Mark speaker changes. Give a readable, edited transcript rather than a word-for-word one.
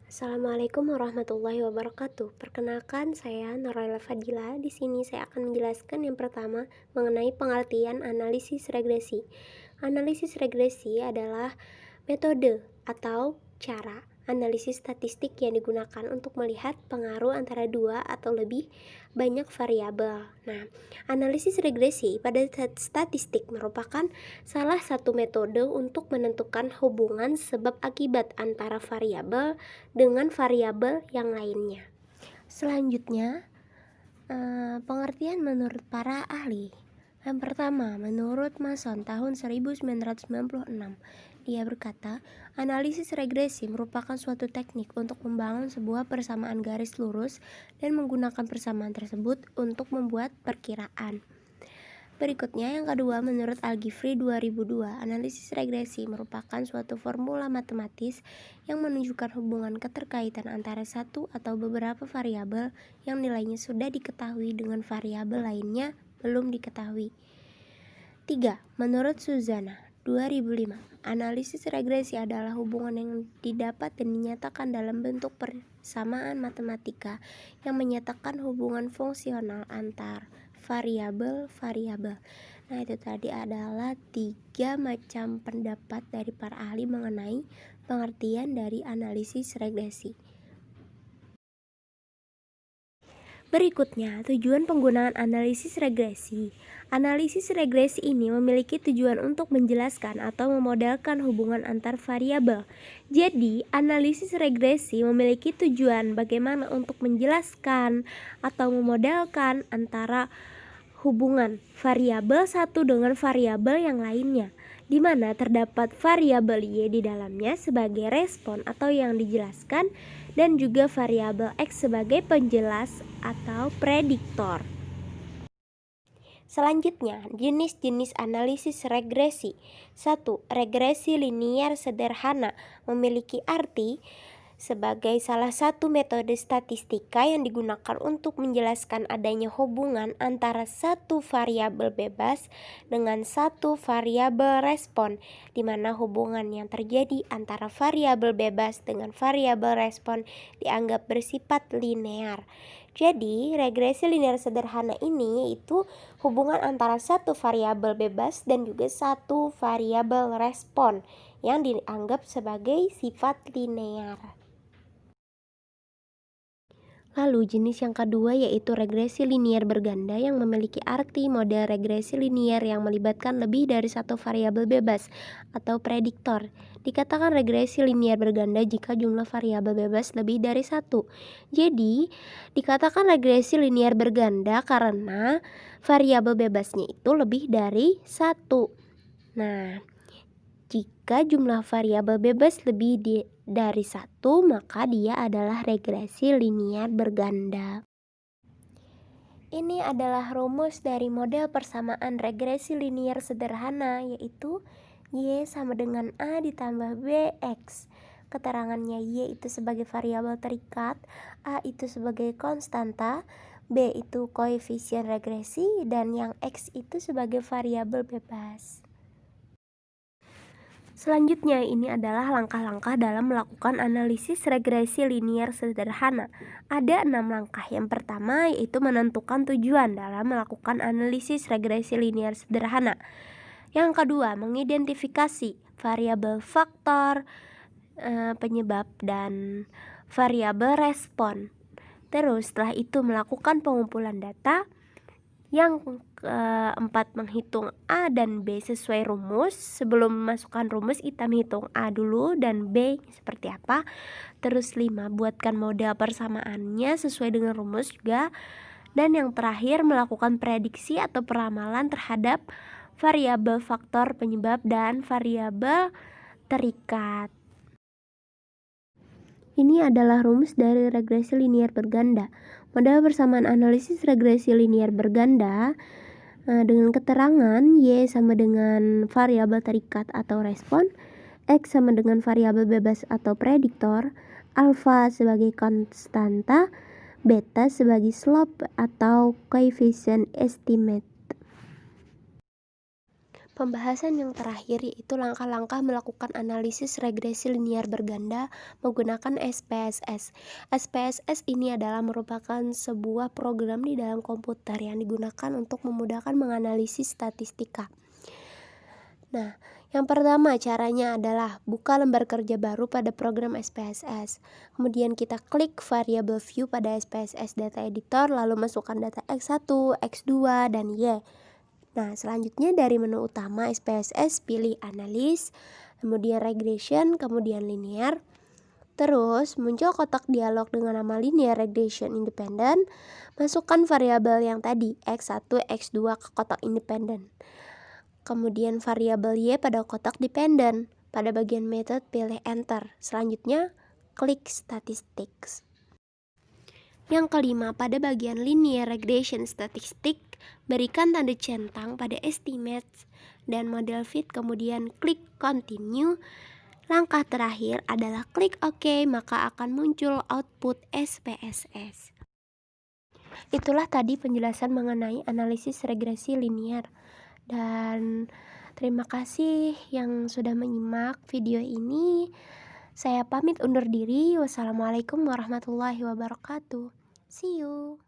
Speaker 1: Assalamualaikum warahmatullahi wabarakatuh. Perkenalkan, saya Nuraila Fadila. Di sini saya akan menjelaskan yang pertama mengenai pengertian analisis regresi. Analisis regresi adalah metode atau cara analisis statistik yang digunakan untuk melihat pengaruh antara dua atau lebih banyak variabel. Nah, analisis regresi pada statistik merupakan salah satu metode untuk menentukan hubungan sebab akibat antara variabel dengan variabel yang lainnya. Selanjutnya, pengertian menurut para ahli. Yang pertama, menurut Mason tahun 1996, dia berkata, analisis regresi merupakan suatu teknik untuk membangun sebuah persamaan garis lurus dan menggunakan persamaan tersebut untuk membuat perkiraan. Berikutnya yang kedua, menurut Algifri 2002, analisis regresi merupakan suatu formula matematis yang menunjukkan hubungan keterkaitan antara satu atau beberapa variabel yang nilainya sudah diketahui dengan variabel lainnya belum diketahui. 3. Menurut Suzana 2005, analisis regresi adalah hubungan yang didapat dan dinyatakan dalam bentuk persamaan matematika yang menyatakan hubungan fungsional antar variabel-variabel. Nah, itu tadi adalah 3 macam pendapat dari para ahli mengenai pengertian dari analisis regresi. Berikutnya, tujuan penggunaan analisis regresi. Analisis regresi ini memiliki tujuan untuk menjelaskan atau memodelkan hubungan antar variabel. Jadi, analisis regresi memiliki tujuan bagaimana untuk menjelaskan atau memodelkan antara hubungan variabel satu dengan variabel yang lainnya, di mana terdapat variabel Y di dalamnya sebagai respon atau yang dijelaskan, dan juga variabel X sebagai penjelas atau prediktor. Selanjutnya, jenis-jenis analisis regresi. 1. Regresi linier sederhana memiliki arti sebagai salah satu metode statistika yang digunakan untuk menjelaskan adanya hubungan antara satu variabel bebas dengan satu variabel respon, di mana hubungan yang terjadi antara variabel bebas dengan variabel respon dianggap bersifat linear. Jadi, regresi linear sederhana ini yaitu hubungan antara satu variabel bebas dan juga satu variabel respon yang dianggap sebagai sifat linear. Lalu jenis yang kedua yaitu regresi linier berganda yang memiliki arti model regresi linier yang melibatkan lebih dari satu variabel bebas atau prediktor. Dikatakan regresi linier berganda jika jumlah variabel bebas lebih dari satu. Jadi, dikatakan regresi linier berganda karena variabel bebasnya itu lebih dari satu. Nah, jika jumlah variabel bebas lebih dari satu, maka dia adalah regresi linier berganda. Ini adalah rumus dari model persamaan regresi linier sederhana, yaitu Y sama dengan A ditambah BX. Keterangannya Y itu sebagai variabel terikat, A itu sebagai konstanta, B itu koefisien regresi, dan yang X itu sebagai variabel bebas. Selanjutnya, ini adalah langkah-langkah dalam melakukan analisis regresi linier sederhana. Ada 6 langkah. Yang pertama yaitu menentukan tujuan dalam melakukan analisis regresi linier sederhana. Yang kedua, mengidentifikasi variabel faktor, penyebab, dan variabel respon. Terus setelah itu melakukan pengumpulan data. Yang keempat, menghitung A dan B sesuai rumus. Sebelum memasukkan rumus, kita menghitung A dulu dan B seperti apa. Terus 5, buatkan model persamaannya sesuai dengan rumus juga. Dan yang terakhir, melakukan prediksi atau peramalan terhadap variabel faktor penyebab dan variabel terikat. Ini adalah rumus dari regresi linier berganda. Model persamaan analisis regresi linier berganda dengan keterangan Y sama dengan variabel terikat atau respon, X sama dengan variabel bebas atau prediktor, alfa sebagai konstanta, beta sebagai slope atau coefficient estimate. Pembahasan yang terakhir yaitu langkah-langkah melakukan analisis regresi linear berganda menggunakan SPSS. SPSS ini adalah merupakan sebuah program di dalam komputer yang digunakan untuk memudahkan menganalisis statistika. Nah, yang pertama caranya adalah buka lembar kerja baru pada program SPSS. Kemudian kita klik variable view pada SPSS data editor, lalu masukkan data X1, X2, dan Y. Nah, selanjutnya dari menu utama SPSS pilih analis, kemudian regression, kemudian linear. Terus muncul kotak dialog dengan nama linear regression independent. Masukkan variabel yang tadi X1, X2 ke kotak independent. Kemudian variabel Y pada kotak dependent. Pada bagian method pilih enter. Selanjutnya klik statistics. Yang kelima, pada bagian linear regression statistik, berikan tanda centang pada estimates dan model fit, kemudian klik continue. Langkah terakhir adalah klik OK, maka akan muncul output SPSS. Itulah tadi penjelasan mengenai analisis regresi linear. Dan terima kasih yang sudah menyimak video ini. Saya pamit undur diri. Wassalamualaikum warahmatullahi wabarakatuh. See you.